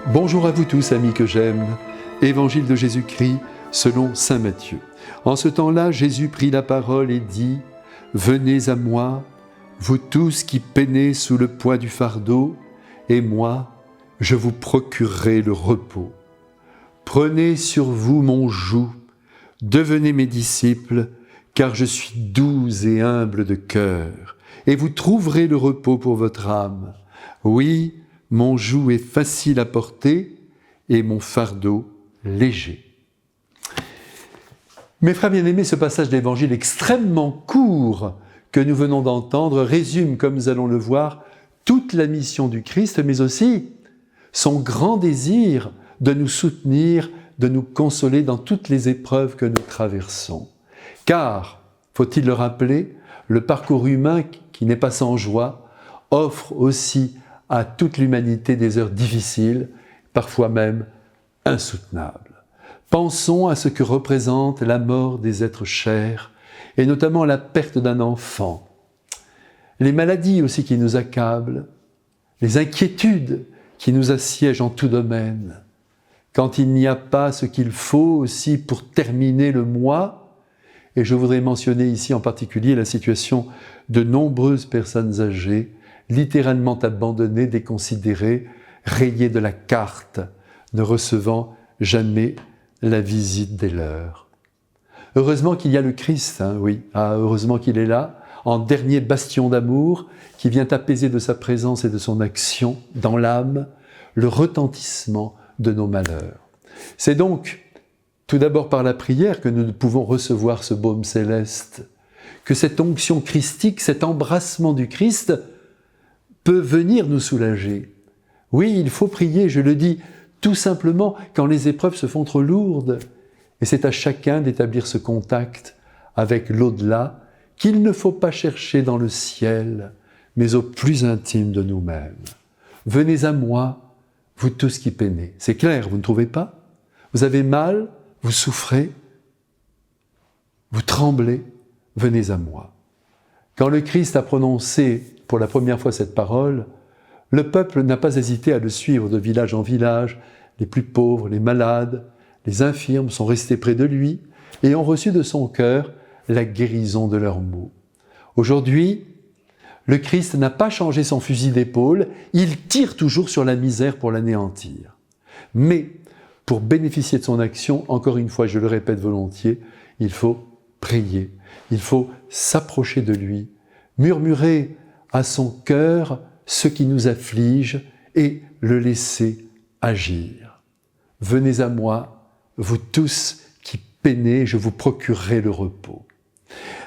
Bonjour à vous tous, amis que j'aime. Évangile de Jésus-Christ selon saint Matthieu. En ce temps-là, Jésus prit la parole et dit : « Venez à moi, vous tous qui peinez sous le poids du fardeau, et moi, je vous procurerai le repos. Prenez sur vous mon joug, devenez mes disciples, car je suis doux et humble de cœur, et vous trouverez le repos pour votre âme. Oui, mon joug est facile à porter et mon fardeau léger. » Mes frères bien-aimés, ce passage d'évangile extrêmement court que nous venons d'entendre résume, comme nous allons le voir, toute la mission du Christ, mais aussi son grand désir de nous soutenir, de nous consoler dans toutes les épreuves que nous traversons. Car, faut-il le rappeler, le parcours humain qui n'est pas sans joie offre aussi à toute l'humanité des heures difficiles, parfois même insoutenables. Pensons à ce que représente la mort des êtres chers, et notamment la perte d'un enfant, les maladies aussi qui nous accablent, les inquiétudes qui nous assiègent en tout domaine, quand il n'y a pas ce qu'il faut aussi pour terminer le mois. Et je voudrais mentionner ici en particulier la situation de nombreuses personnes âgées, littéralement abandonnées, déconsidérées, rayées de la carte, ne recevant jamais la visite des leurs. Heureusement qu'il y a le Christ, heureusement qu'il est là, en dernier bastion d'amour, qui vient apaiser de sa présence et de son action dans l'âme le retentissement de nos malheurs. C'est donc tout d'abord par la prière que nous pouvons recevoir ce baume céleste, que cette onction christique, cet embrassement du Christ peut venir nous soulager. Oui, il faut prier, je le dis, tout simplement quand les épreuves se font trop lourdes. Et c'est à chacun d'établir ce contact avec l'au-delà qu'il ne faut pas chercher dans le ciel, mais au plus intime de nous-mêmes. Venez à moi, vous tous qui peinez. C'est clair, vous ne trouvez pas? Vous avez mal, vous souffrez, vous tremblez, venez à moi. Quand le Christ a prononcé pour la première fois cette parole, le peuple n'a pas hésité à le suivre de village en village. Les plus pauvres, les malades, les infirmes sont restés près de lui et ont reçu de son cœur la guérison de leurs maux. Aujourd'hui, le Christ n'a pas changé son fusil d'épaule, il tire toujours sur la misère pour l'anéantir. Mais pour bénéficier de son action, encore une fois, je le répète volontiers, il faut prier, il faut s'approcher de lui, murmurer à son cœur ce qui nous afflige et le laisser agir. Venez à moi, vous tous qui peinez, je vous procurerai le repos.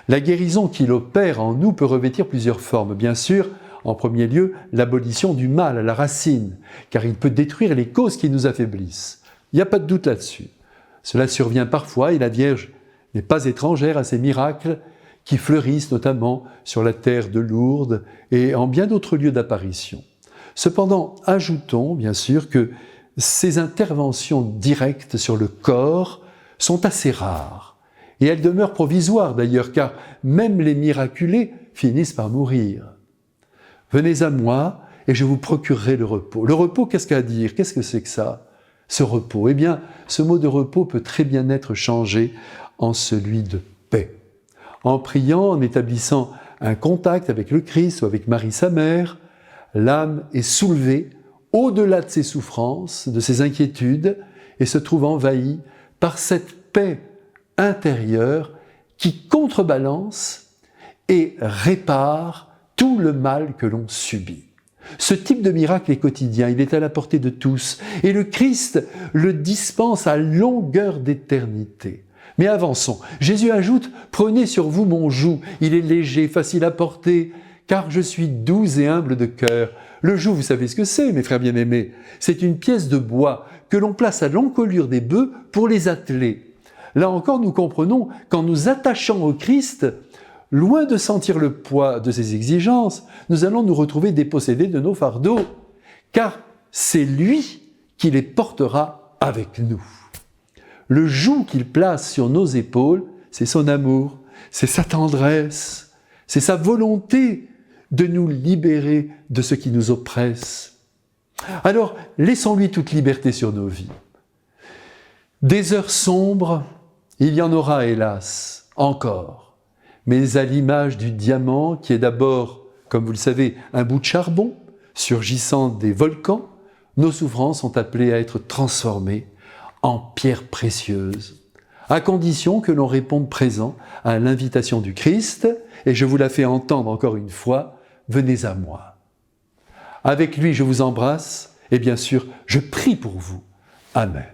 La guérison qu'il opère en nous peut revêtir plusieurs formes. Bien sûr, en premier lieu, l'abolition du mal à la racine, car il peut détruire les causes qui nous affaiblissent. Il n'y a pas de doute là-dessus. Cela survient parfois et la Vierge n'est pas étrangère à ces miracles qui fleurissent notamment sur la terre de Lourdes et en bien d'autres lieux d'apparition. Cependant, ajoutons bien sûr que ces interventions directes sur le corps sont assez rares. Et elles demeurent provisoires d'ailleurs, car même les miraculés finissent par mourir. Venez à moi et je vous procurerai le repos. Le repos, qu'est-ce qu'à dire? Qu'est-ce que c'est que ça, ce repos? Eh bien, ce mot de repos peut très bien être changé en celui de paix. En priant, en établissant un contact avec le Christ ou avec Marie sa mère, l'âme est soulevée au-delà de ses souffrances, de ses inquiétudes, et se trouve envahie par cette paix intérieure qui contrebalance et répare tout le mal que l'on subit. Ce type de miracle est quotidien, il est à la portée de tous, et le Christ le dispense à longueur d'éternité. Mais avançons. Jésus ajoute « Prenez sur vous mon joug, il est léger, facile à porter, car je suis doux et humble de cœur. » Le joug, vous savez ce que c'est, mes frères bien-aimés? C'est une pièce de bois que l'on place à l'encolure des bœufs pour les atteler. Là encore, nous comprenons qu'en nous attachant au Christ, loin de sentir le poids de ses exigences, nous allons nous retrouver dépossédés de nos fardeaux, car c'est lui qui les portera avec nous. Le joug qu'il place sur nos épaules, c'est son amour, c'est sa tendresse, c'est sa volonté de nous libérer de ce qui nous oppresse. Alors, laissons-lui toute liberté sur nos vies. Des heures sombres, il y en aura, hélas, encore. Mais à l'image du diamant, qui est d'abord, comme vous le savez, un bout de charbon, surgissant des volcans, nos souffrances sont appelées à être transformées en pierres précieuses, à condition que l'on réponde présent à l'invitation du Christ, et je vous la fais entendre encore une fois, venez à moi. Avec lui, je vous embrasse, et bien sûr, je prie pour vous. Amen.